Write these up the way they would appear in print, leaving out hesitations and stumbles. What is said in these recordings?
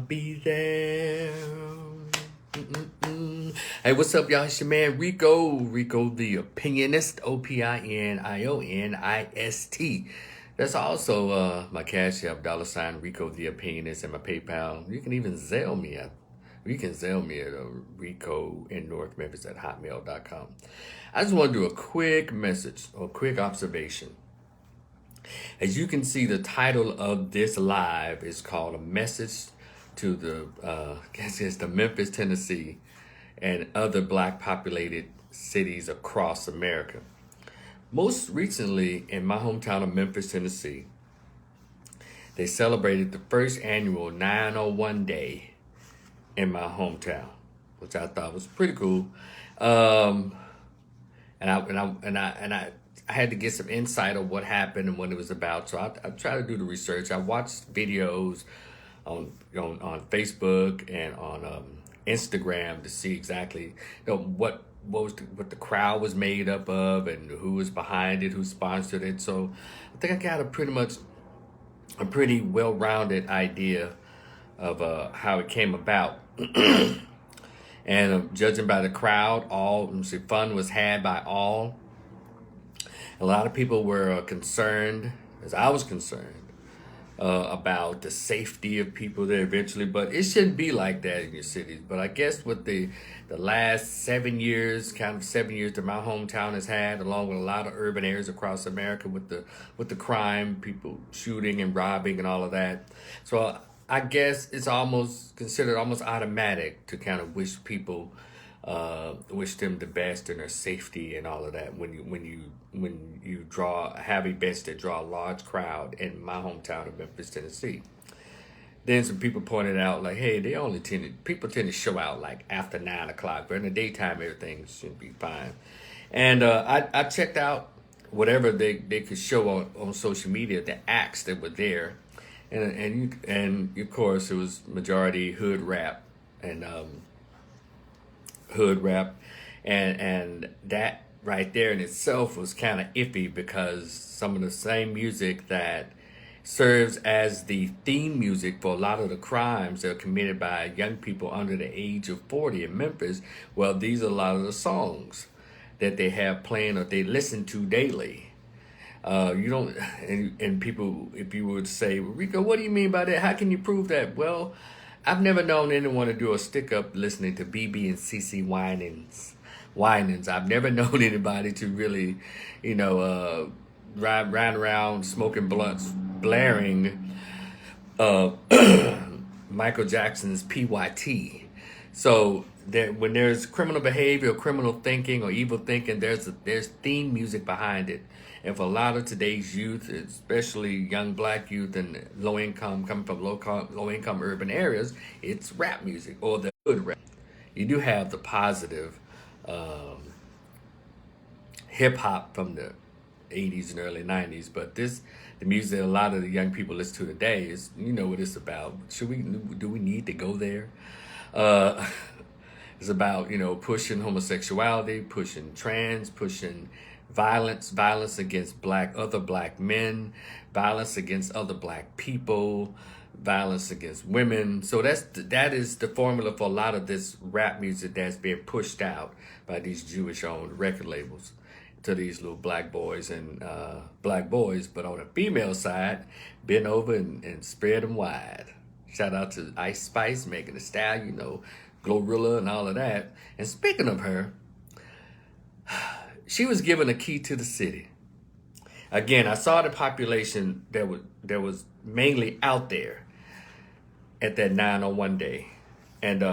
be there. Hey, what's up, y'all? It's your man Rico the Opinionist, Opinionist. That's also my Cash App, $ Rico the Opinionist, and my PayPal. You can even Zelle me at Ricoinnorthmemphis at hotmail.com. I just want to do a quick message or quick observation. As you can see, the title of this live is called A Message to the Memphis, Tennessee, and other black populated cities across America. Most recently, in my hometown of Memphis, Tennessee, they celebrated the first annual 901 Day in my hometown, which I thought was pretty cool. And I had to get some insight of what happened and what it was about. So I tried to do the research. I watched videos on Facebook and on Instagram to see exactly what the crowd was made up of and who was behind it, who sponsored it. So I think I got a pretty well-rounded idea of how it came about. And judging by the crowd, fun was had by all. A lot of people were concerned, as I was concerned, about the safety of people there eventually. But it shouldn't be like that in your cities. But I guess with the last 7 years, that my hometown has had, along with a lot of urban areas across America with the crime, people shooting and robbing and all of that. So I guess it's considered almost automatic to kind of wish people, wish them the best in their safety and all of that when you have events that draw a large crowd in my hometown of Memphis, Tennessee. Then some people pointed out like, hey, people tend to show out like after 9 o'clock, but in the daytime everything should be fine. And I checked out whatever they could show on social media, the acts that were there. And of course it was majority hood rap and that right there in itself was kind of iffy, because some of the same music that serves as the theme music for a lot of the crimes that are committed by young people under the age of 40 in Memphis, well, these are a lot of the songs that they have playing or they listen to daily. You don't, and people, if you would say, Rico, what do you mean by that? How can you prove that? Well, I've never known anyone to do a stick up listening to BB and CC whinings. I've never known anybody to really, ride around smoking blunts, blaring Michael Jackson's PYT. So when there's criminal behavior or criminal thinking or evil thinking, there's theme music behind it. And for a lot of today's youth, especially young black youth and coming from low income urban areas, it's rap music or the hood rap. You do have the positive hip hop from the 80s and early 90s, but the music a lot of the young people listen to today is, what it's about. Do we need to go there? It's about, pushing homosexuality, pushing trans, pushing violence against other black men, violence against other black people, violence against women. So that is the formula for a lot of this rap music that's being pushed out by these Jewish-owned record labels to these little black boys, but on the female side, bend over and spread them wide. Shout out to Ice Spice, Megan Thee Stallion, Glorilla and all of that. And speaking of her, she was given a key to the city. Again, I saw the population that was mainly out there at that 901 Day. And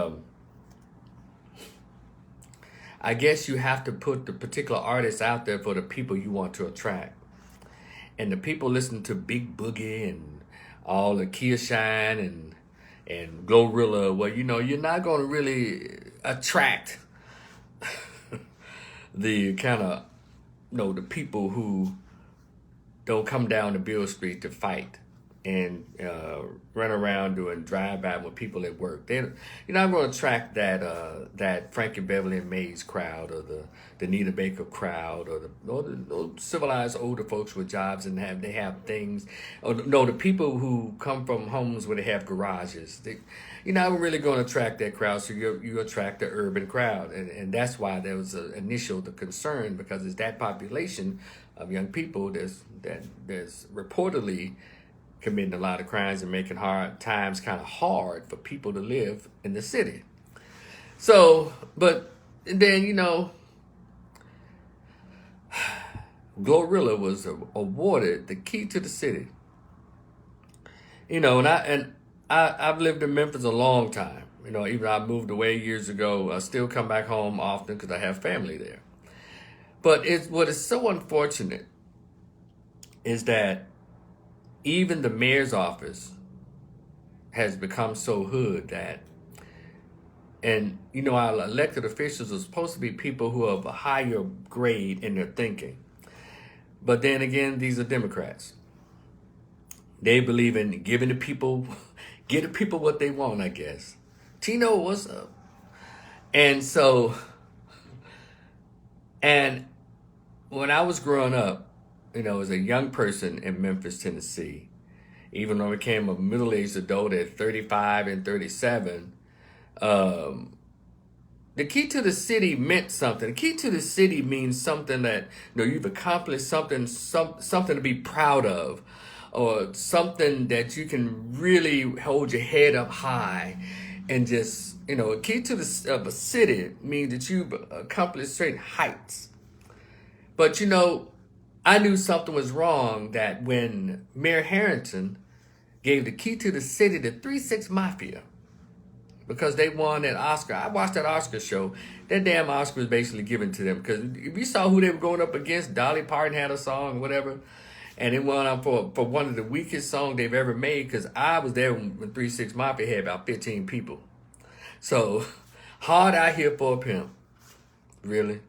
I guess you have to put the particular artists out there for the people you want to attract. And the people listen to Big Boogie and all the Kia Shine and Glorilla, well, you're not going to really attract the kind of, the people who don't come down to Beale Street to fight and run around doing drive-by with people at work. You're not going to attract that Frankie Beverly and Mays crowd, or the Nita Baker crowd, or the civilized older folks with jobs and they have things. Or no, the people who come from homes where they have garages. You're not really going to attract that crowd, so you attract the urban crowd, and that's why there was the concern, because it's that population of young people that's reportedly committing a lot of crimes and making hard times kind of hard for people to live in the city. So, but then, Glorilla was awarded the key to the city. I've lived in Memphis a long time. Even though I moved away years ago, I still come back home often because I have family there. But what is so unfortunate is that even the mayor's office has become so hood and our elected officials are supposed to be people who have a higher grade in their thinking. But then again, these are Democrats. They believe in giving the people what they want, I guess. Tino, what's up? And so, and when I was growing up, as a young person in Memphis, Tennessee, even though I became a middle-aged adult at 35 and 37, the key to the city meant something. The key to the city means something that you've accomplished, something to be proud of, or something that you can really hold your head up high, and just a key to of a city means that you've accomplished certain heights. But I knew something was wrong that when Mayor Harrington gave the key to the city to 3-6 Mafia, because they won that Oscar. I watched that Oscar show. That damn Oscar was basically given to them, because if you saw who they were going up against, Dolly Parton had a song, whatever, and it won up for one of the weakest songs they've ever made, because I was there when 3-6 Mafia had about 15 people. So, Hard Out Here for a Pimp. Really?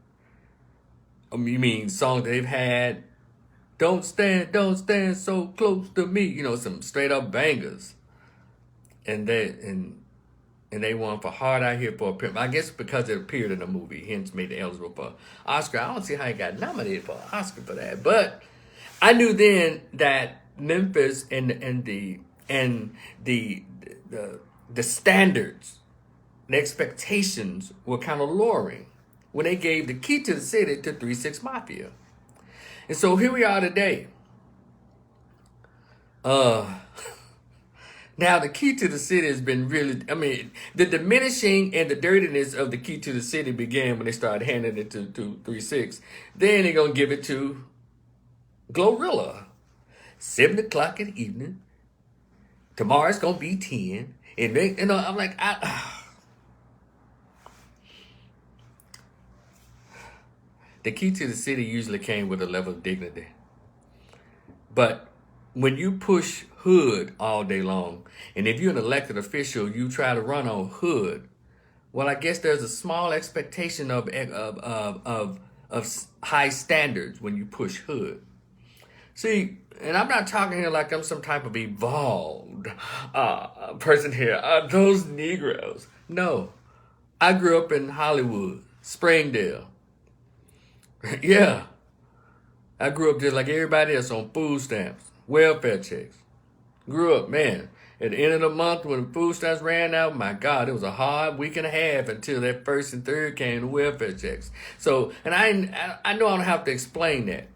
You mean songs they've had? Don't stand so close to me. Some straight up bangers. And they won for Hard Out Here for a Pimp. I guess because it appeared in the movie, hence made it eligible for Oscar. I don't see how he got nominated for an Oscar for that. But I knew then that Memphis and the standards, the expectations were kind of lowering when they gave the key to the city to 3-6 Mafia. And so here we are today. Now the key to the city has been really, the diminishing and the dirtiness of the key to the city began when they started handing it to 3-6. Then they're going to give it to Glorilla. 7 o'clock in the evening. Tomorrow's going to be 10. And I'm like, the key to the city usually came with a level of dignity. But when you push hood all day long, and if you're an elected official, you try to run on hood, well, I guess there's a small expectation of high standards when you push hood. See, and I'm not talking here like I'm some type of evolved person here. Those Negroes. No, I grew up in Hollywood, Springdale. Yeah, I grew up just like everybody else on food stamps, welfare checks. Grew up, man. At the end of the month when food stamps ran out, my God, it was a hard week and a half until that first and third came, the welfare checks. So, and I know I don't have to explain that.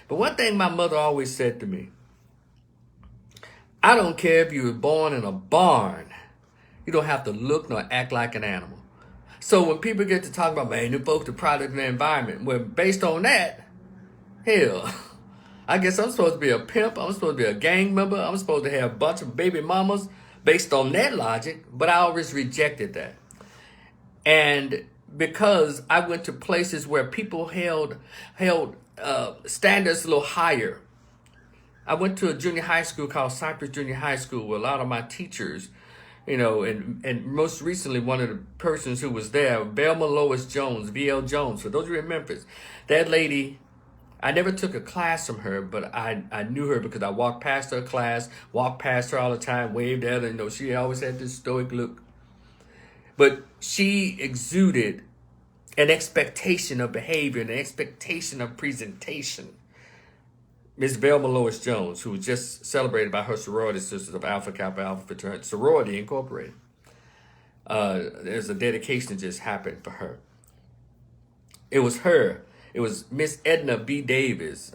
But one thing my mother always said to me, I don't care if you were born in a barn, you don't have to look nor act like an animal. So when people get to talk about, man, the folks, the product of the environment, well, based on that, hell, I guess I'm supposed to be a pimp, I'm supposed to be a gang member, I'm supposed to have a bunch of baby mamas based on that logic, but I always rejected that. And because I went to places where people held standards a little higher. I went to a junior high school called Cypress Junior High School, where a lot of my teachers, and most recently one of the persons who was there, Velma Lois Jones, VL Jones, for those of you in Memphis, that lady, I never took a class from her, but I knew her because I walked past her class, walked past her all the time, waved at her. You know, she always had this stoic look. But she exuded an expectation of behavior, an expectation of presentation. Miss Velma Lois Jones, who was just celebrated by her sorority sisters of Alpha Kappa Alpha Fraternity, Sorority Incorporated. There's a dedication that just happened for her. It was her. It was Miss Edna B. Davis,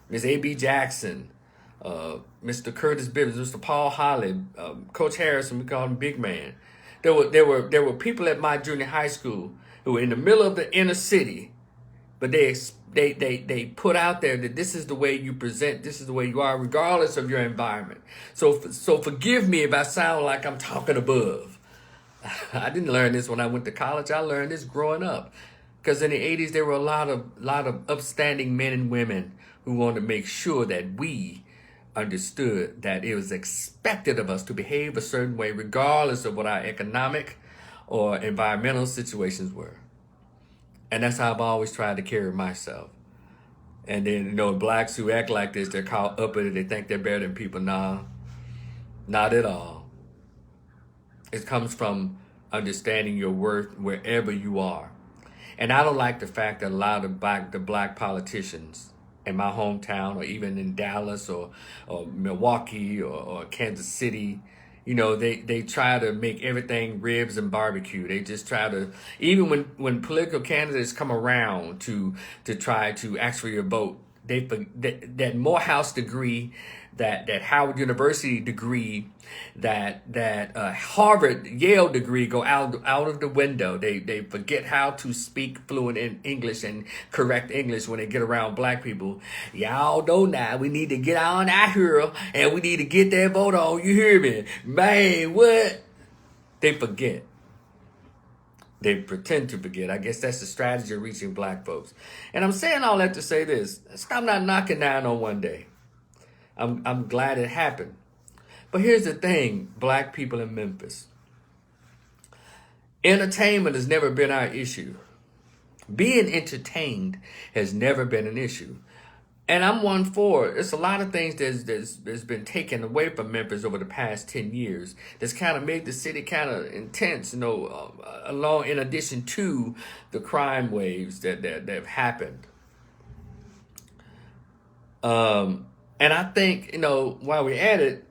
Miss A.B. Jackson, Mr. Curtis Bibbs, Mr. Paul Holly, Coach Harrison, we call him Big Man. There were people at my junior high school who were in the middle of the inner city, but they put out there that this is the way you present, this is the way you are, regardless of your environment. So forgive me if I sound like I'm talking above. I didn't learn this when I went to college. I learned this growing up. Because in the 80s, there were a lot of upstanding men and women who wanted to make sure that we understood that it was expected of us to behave a certain way, regardless of what our economic or environmental situations were. And that's how I've always tried to carry myself. And then, you know, blacks who act like this, they're called uppity, they think they're better than people. Nah, not at all. It comes from understanding your worth wherever you are. And I don't like the fact that a lot of the black politicians in my hometown, or even in Dallas or Milwaukee or Kansas City, you know, they try to make everything ribs and barbecue. They just try to, even when political candidates come around to try to ask for your vote, that Morehouse degree, that Howard University degree, that Harvard, Yale degree go out of the window. They forget how to speak fluent in English and correct English when they get around black people. Y'all know now, we need to get on out here and we need to get that vote on. You hear me? Man, what? They forget. They pretend to forget. I guess that's the strategy of reaching black folks. And I'm saying all that to say this. Stop not knocking down on one day. I'm glad it happened. But here's the thing, black people in Memphis. Entertainment has never been our issue. Being entertained has never been an issue. And I'm one for it. It's a lot of things that's been taken away from Memphis over the past 10 years that's kind of made the city kind of intense, you know, along in addition to the crime waves that have happened. And I think, you know, while we're at it,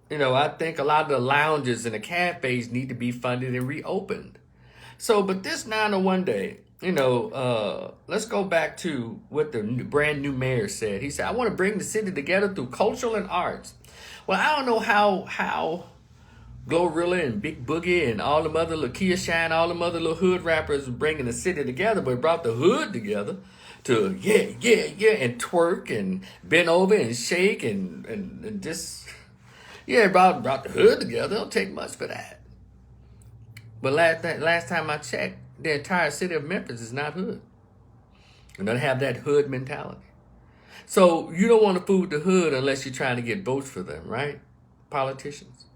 you know, I think a lot of the lounges and the cafes need to be funded and reopened. So, but this 901 day, you know, let's go back to what the brand new mayor said. He said, I want to bring the city together through cultural and arts. Well, I don't know how Glorilla and Big Boogie and all them other Lakia Shine, all them other little hood rappers bringing the city together, but brought the hood together to and twerk and bend over and shake and just brought the hood together. Don't take much for that. But last time I checked, the entire city of Memphis is not hood. And don't have that hood mentality. So you don't want to fool the hood unless you're trying to get votes for them, right? Politicians.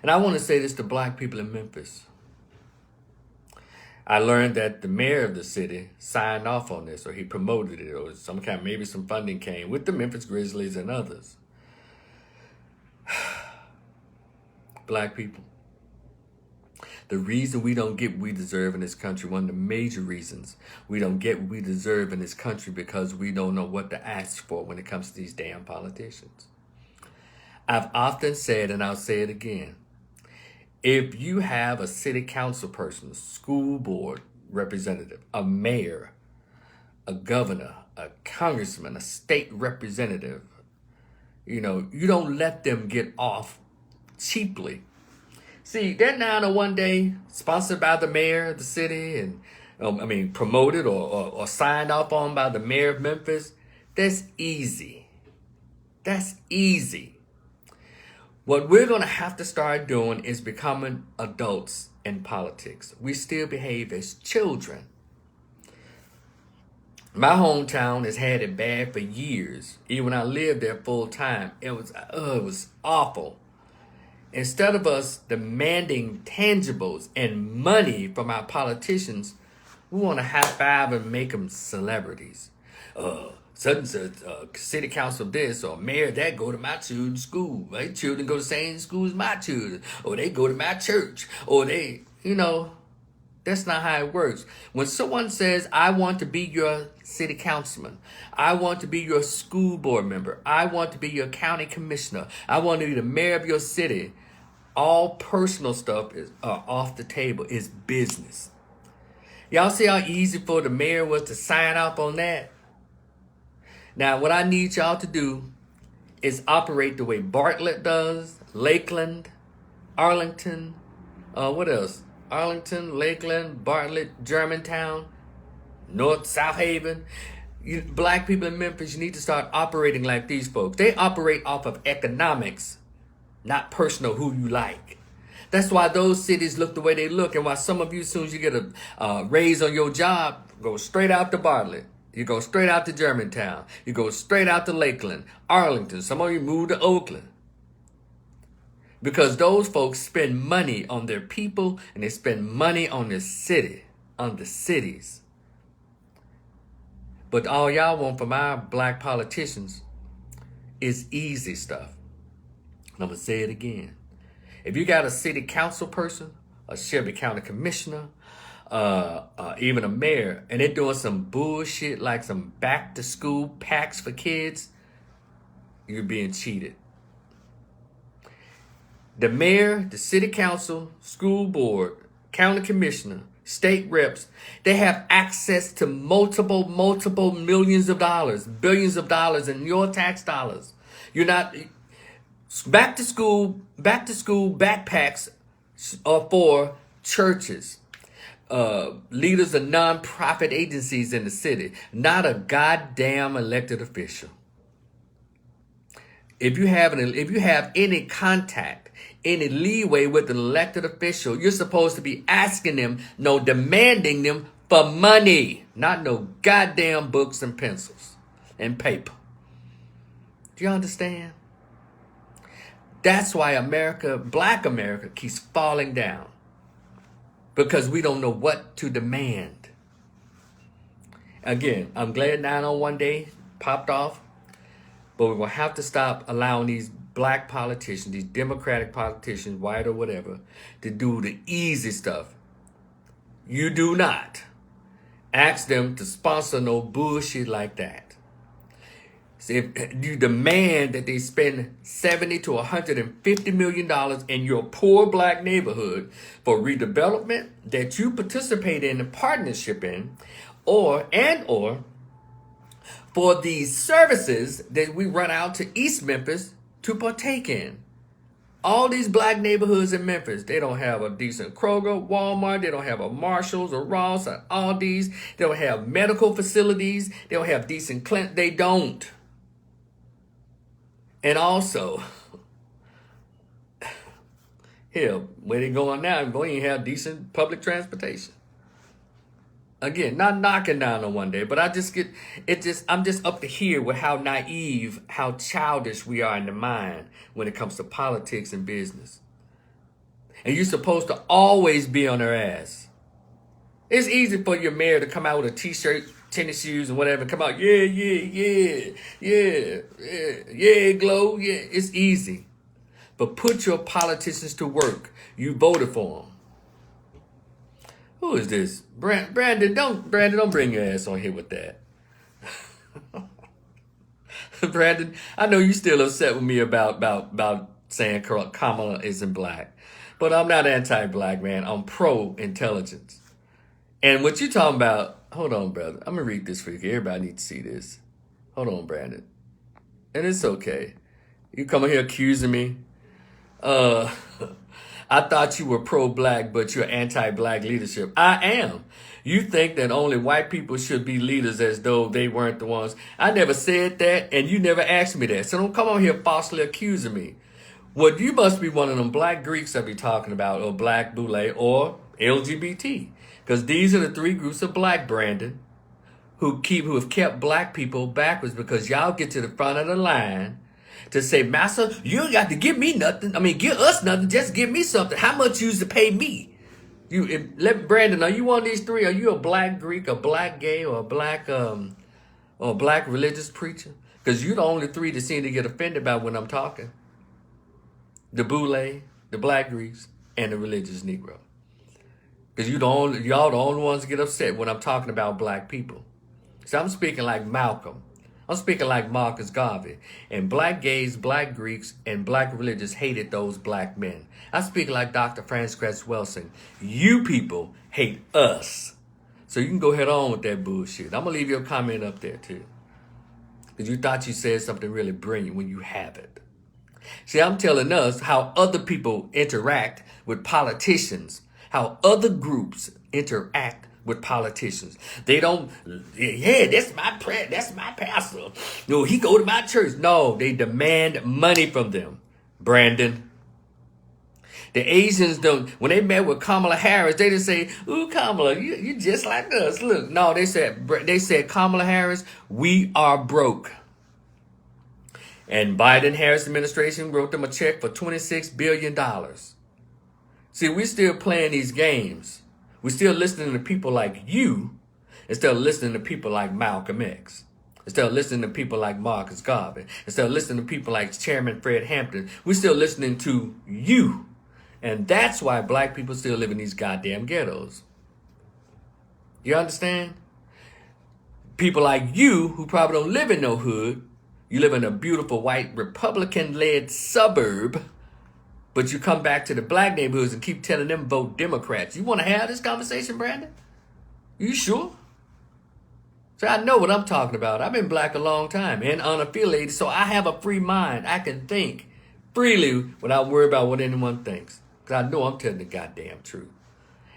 And I want to say this to black people in Memphis. I learned that the mayor of the city signed off on this, or he promoted it, or maybe some funding came with the Memphis Grizzlies and others. Black people. The reason we don't get what we deserve in this country, one of the major reasons we don't get what we deserve in this country, because we don't know what to ask for when it comes to these damn politicians. I've often said, and I'll say it again, if you have a city council person, school board representative, a mayor, a governor, a congressman, a state representative, you know, you don't let them get off cheaply. See, that 901 day, sponsored by the mayor of the city and, promoted or signed off on by the mayor of Memphis, that's easy. That's easy. What we're going to have to start doing is becoming adults in politics. We still behave as children. My hometown has had it bad for years. Even when I lived there full time, it was awful. Instead of us demanding tangibles and money from our politicians, We want to high five and make them celebrities. Such city council this or mayor that go to my children's school. My children go to the same school as my children. Or they go to my church. Or they, that's not how it works. When someone says, I want to be your city councilman, I want to be your school board member, I want to be your county commissioner, I want to be the mayor of your city, all personal stuff is off the table. It's business. Y'all see how easy for the mayor was to sign up on that? Now, what I need y'all to do is operate the way Bartlett does, Lakeland, Arlington, what else? Arlington, Lakeland, Bartlett, Germantown, South Haven. Black people in Memphis, you need to start operating like these folks. They operate off of economics, not personal who you like. That's why those cities look the way they look, and why some of you, as soon as you get a raise on your job, go straight out to Bartlett. You go straight out to Germantown. You go straight out to Lakeland, Arlington. Some of you move to Oakland. Because those folks spend money on their people and they spend money on the city, on the cities. But all y'all want from our black politicians is easy stuff. And I'm going to say it again. If you got a city council person, a Shelby County commissioner, even a mayor, and they're doing some bullshit like some back to school packs for kids, you're being cheated. The mayor, the city council, school board, county commissioner, state reps, they have access to multiple millions of dollars, billions of dollars in your tax dollars. You're not back to school backpacks are for churches. Leaders of nonprofit agencies in the city, not a goddamn elected official. If you have any contact, any leeway with an elected official, you're supposed to be asking them, demanding them for money, not no goddamn books and pencils and paper. Do you understand? That's why black America keeps falling down. Because we don't know what to demand. Again, I'm glad 901 Day popped off. But we're going to have to stop allowing these black politicians, these Democratic politicians, white or whatever, to do the easy stuff. You do not ask them to sponsor no bullshit like that. So if you demand that they spend $70 to $150 million in your poor black neighborhood for redevelopment that you participate in a partnership in, or for these services that we run out to East Memphis to partake in. All these black neighborhoods in Memphis, they don't have a decent Kroger, Walmart, they don't have a Marshalls or Ross or Aldi's, they don't have medical facilities, they don't have decent clinics, they don't. And also, hell, where they going now, we don't even have decent public transportation. Again, not knocking down on one day, but I'm just up to here with how naive, how childish we are in the mind when it comes to politics and business. And you're supposed to always be on their ass. It's easy for your mayor to come out with a t-shirt, tennis shoes and whatever, come out, yeah, glow, yeah. It's easy. But put your politicians to work. You voted for them. Who is this? Brandon, don't bring your ass on here with that. Brandon, I know you still upset with me about saying Kamala isn't black. But I'm not anti-black, man. I'm pro-intelligence. And what you talking about, hold on, brother. I'm going to read this for you. Everybody needs to see this. Hold on, Brandon. And it's okay. You coming here accusing me. I thought you were pro-black, but you're anti-black leadership. I am. You think that only white people should be leaders as though they weren't the ones. I never said that, and you never asked me that. So don't come on here falsely accusing me. Well, you must be one of them black Greeks I be talking about, or black boule, or LGBT. Because these are the three groups of black, Brandon, who have kept black people backwards because y'all get to the front of the line to say, Master, you got to give me nothing. I mean, give us nothing. Just give me something. How much you used to pay me? Let Brandon, are you one of these three? Are you a black Greek, a black gay, or a black religious preacher? Because you're the only three that seem to get offended by when I'm talking. The Boule, the black Greeks, and the religious Negro. Because y'all the only ones that get upset when I'm talking about black people. So I'm speaking like Malcolm. I'm speaking like Marcus Garvey. And black gays, black Greeks, and black religious hated those black men. I speak like Dr. Frances Welsing. You people hate us. So you can go head on with that bullshit. I'm going to leave your comment up there too. Because you thought you said something really brilliant when you haven't. See, I'm telling us how other people interact with politicians. How other groups interact with politicians. They don't, yeah, that's my pastor. No, he go to my church. No, they demand money from them. Brandon. The Asians don't, when they met with Kamala Harris, they didn't say, ooh, Kamala, you just like us. Look, no, they said, Kamala Harris, we are broke. And Biden-Harris administration wrote them a check for $26 billion. See, we're still playing these games. We're still listening to people like you instead of listening to people like Malcolm X. Instead of listening to people like Marcus Garvey. Instead of listening to people like Chairman Fred Hampton. We're still listening to you. And that's why black people still live in these goddamn ghettos. You understand? People like you who probably don't live in no hood. You live in a beautiful white Republican-led suburb. But you come back to the black neighborhoods and keep telling them vote Democrats. You want to have this conversation, Brandon? You sure? So I know what I'm talking about. I've been black a long time and unaffiliated, so I have a free mind. I can think freely without worrying about what anyone thinks. Because I know I'm telling the goddamn truth.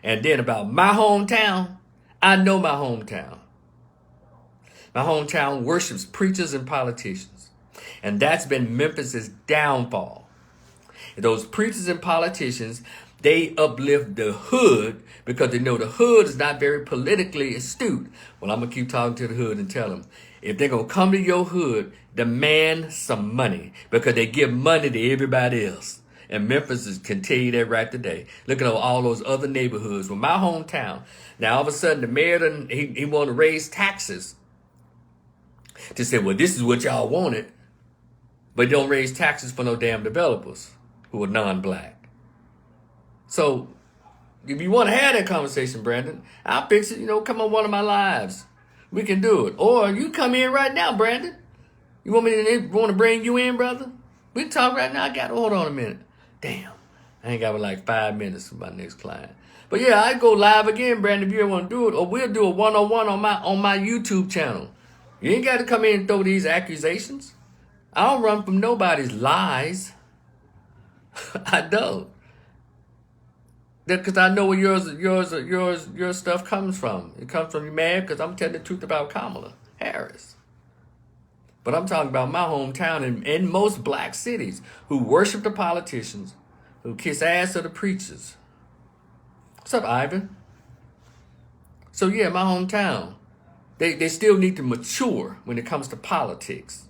And then about my hometown, I know my hometown. My hometown worships preachers and politicians. And that's been Memphis's downfall. Those preachers and politicians, they uplift the hood because they know the hood is not very politically astute. Well, I'm going to keep talking to the hood and tell them, if they're going to come to your hood, demand some money because they give money to everybody else. And Memphis can tell you that right today. Look at all those other neighborhoods. Well, my hometown, now all of a sudden the mayor, he want to raise taxes to say, well, this is what y'all wanted. But don't raise taxes for no damn developers who are non-black. So if you want to have that conversation, Brandon, I'll fix it. Come on one of my lives. We can do it. Or you come in right now, Brandon. You want me to bring you in, brother? We can talk right now. Hold on a minute. Damn. I ain't got like 5 minutes for my next client. But yeah, I go live again, Brandon, if you ever want to do it. Or we'll do a one-on-one on my YouTube channel. You ain't got to come in and throw these accusations. I don't run from nobody's lies. I don't. Because I know where your stuff comes from. It comes from you mad because I'm telling the truth about Kamala Harris. But I'm talking about my hometown and in most black cities who worship the politicians, who kiss ass of the preachers. What's up, Ivan? So yeah, my hometown, they still need to mature when it comes to politics.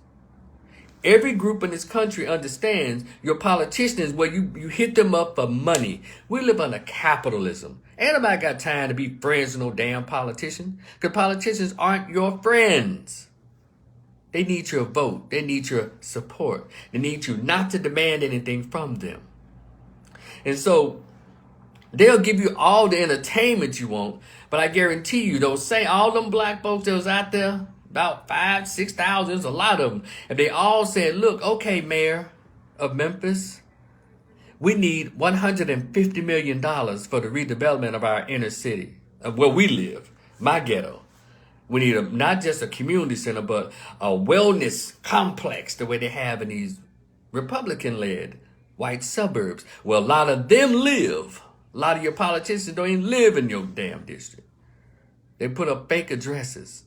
Every group in this country understands your politician is where you hit them up for money. We live under capitalism. Ain't nobody got time to be friends with no damn politician. Because politicians aren't your friends. They need your vote. They need your support. They need you not to demand anything from them. And so they'll give you all the entertainment you want. But I guarantee you, all them black folks that was out there, about 5,000, 6,000, there's a lot of them. If they all said, look, okay, Mayor of Memphis, we need $150 million for the redevelopment of our inner city, of where we live, my ghetto. We need not just a community center, but a wellness complex the way they have in these Republican-led white suburbs where a lot of them live. A lot of your politicians don't even live in your damn district. They put up fake addresses.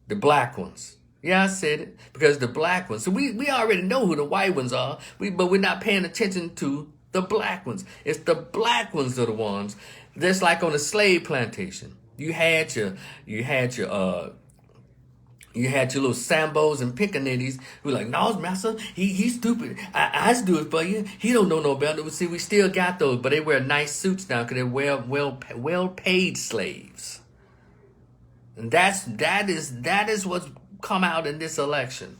The black ones. Yeah, I said it. Because the black ones. So we already know who the white ones are. But we're not paying attention to the black ones. It's the black ones that are the ones. That's like on a slave plantation. You had your You had your little Sambos and Pickaninnies who were like, no, master, he's stupid. I do it for you. He don't know no better. See, we still got those, but they wear nice suits now because they're well paid slaves. And that is what's come out in this election.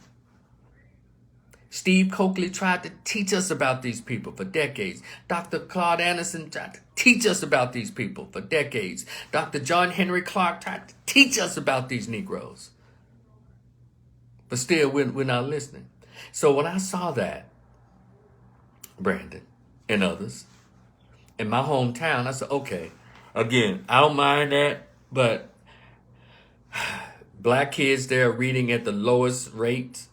Steve Coakley tried to teach us about these people for decades. Dr. Claude Anderson tried to teach us about these people for decades. Dr. John Henry Clark tried to teach us about these Negroes. But still, we're not listening. So when I saw that, Brandon and others, in my hometown, I said, okay, again, I don't mind that, but black kids there are reading at the lowest rates.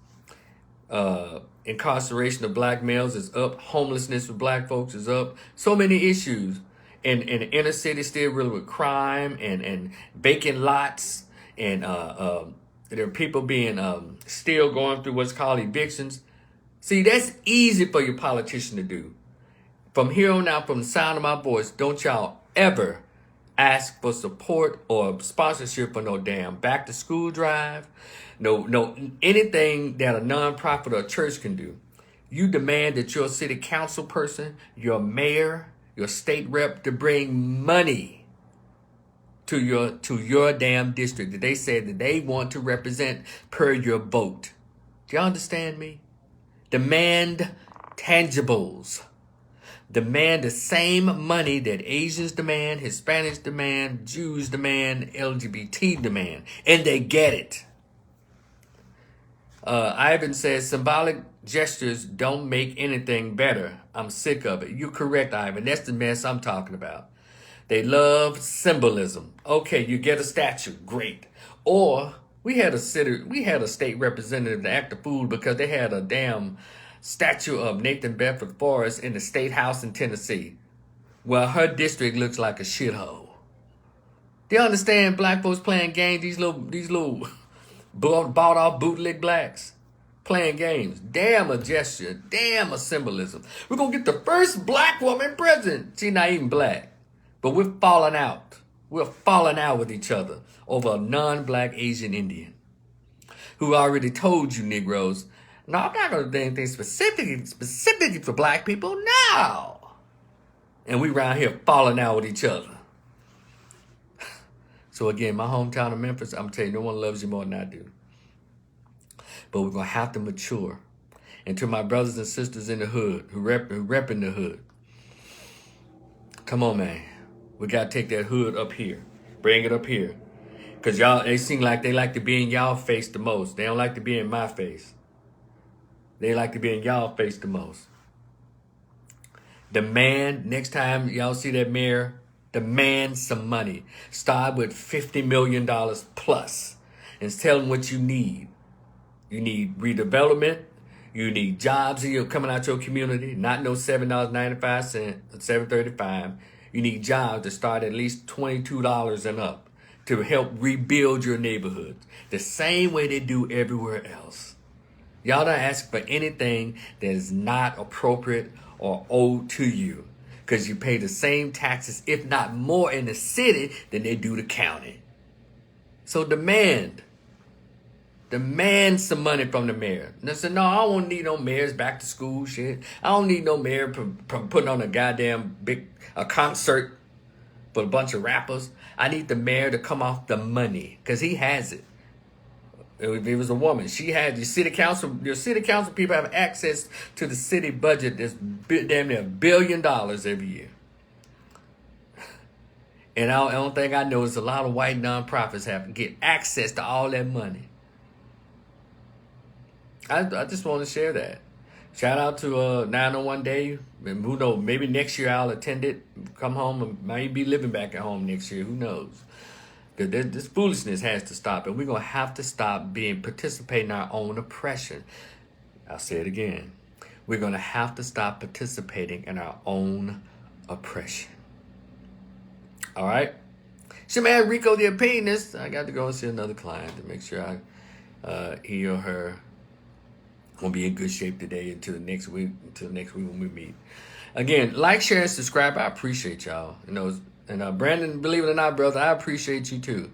Incarceration of black males is up. Homelessness for black folks is up. So many issues. In the inner city still really with crime and vacant lots. And there are people being still going through what's called evictions. See, that's easy for your politician to do. From here on out, from the sound of my voice, don't y'all ever ask for support or sponsorship for no damn back to school drive. No, anything that a nonprofit or a church can do. You demand that your city council person, your mayor, your state rep to bring money to your damn district that they said that they want to represent per your vote. Do you understand me? Demand tangibles. Demand the same money that Asians demand, Hispanics demand, Jews demand, LGBT demand, and they get it. Ivan says, symbolic gestures don't make anything better. I'm sick of it. You're correct, Ivan. That's the mess I'm talking about. They love symbolism. Okay, you get a statue. Great. Or we had a state representative to act a fool because they had a damn statue of Nathan Bedford Forrest in the State House in Tennessee. Well, her district looks like a shithole. Do you understand black folks playing games? These little bought off bootleg blacks playing games. Damn a gesture. Damn a symbolism. We're going to get the first black woman president. She's not even black. But we're falling out. We're falling out with each other over a non-black Asian Indian who already told you Negroes, no, I'm not going to do anything specifically for black people. No. And we around here falling out with each other. So again, my hometown of Memphis, I'm telling you, no one loves you more than I do. But we're going to have to mature. And to my brothers and sisters in the hood who rep in the hood, come on, man. We got to take that hood up here. Bring it up here. Because y'all, they seem like they like to be in y'all face the most. They don't like to be in my face. They like to be in y'all face the most. Demand, next time y'all see that mayor, demand some money. Start with $50 million plus. And tell them what you need. You need redevelopment. You need jobs coming out your community. Not no $7.95, $7.35. You need jobs to start at least $22 and up to help rebuild your neighborhoods. The same way they do everywhere else. Y'all don't ask for anything that is not appropriate or owed to you. Because you pay the same taxes, if not more, in the city than they do the county. So demand some money from the mayor. And I said, no, I don't need no mayor's back to school shit. I don't need no mayor putting on a goddamn a concert for a bunch of rappers. I need the mayor to come off the money because he has it. If it was a woman, she had your city council people have access to the city budget that's damn near $1 billion every year. And I don't think I know, a lot of white nonprofits get access to all that money. I just want to share that. Shout out to 901 Day. And who knows, maybe next year I'll attend it, come home, and might be living back at home next year. Who knows? This foolishness has to stop, and we're going to have to stop participating in our own oppression. I'll say it again. We're going to have to stop participating in our own oppression. All right? It's your man Rico the Opinionist. I got to go and see another client to make sure he or her will be in good shape today until next week when we meet. Again, like, share, and subscribe. I appreciate y'all. And Brandon, believe it or not, brother, I appreciate you too.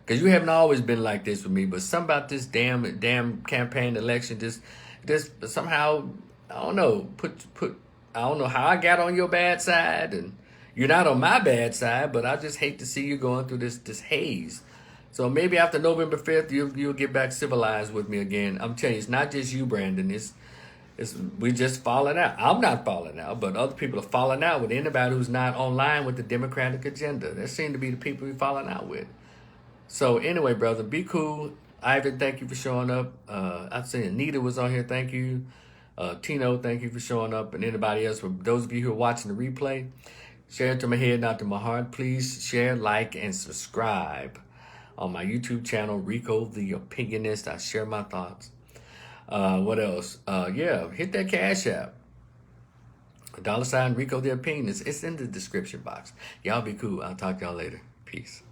Because you haven't always been like this with me, but something about this damn campaign election just somehow, I don't know, I don't know how I got on your bad side, and you're not on my bad side, but I just hate to see you going through this haze. So maybe after November 5th, you'll get back civilized with me again. I'm telling you, it's not just you, Brandon. We just falling out. I'm not falling out, but other people are falling out with anybody who's not online with the Democratic agenda. That seem to be the people we're falling out with. So anyway, brother, be cool. Ivan, thank you for showing up. I've seen Anita was on here. Thank you. Tino, thank you for showing up. And anybody else, for those of you who are watching the replay, share it to my head, not to my heart. Please share, like, and subscribe on my YouTube channel, Rico the Opinionist. I share my thoughts. What else? Yeah, hit that Cash App. $sign Rico the Opinionist. It's in the description box. Y'all be cool. I'll talk to y'all later. Peace.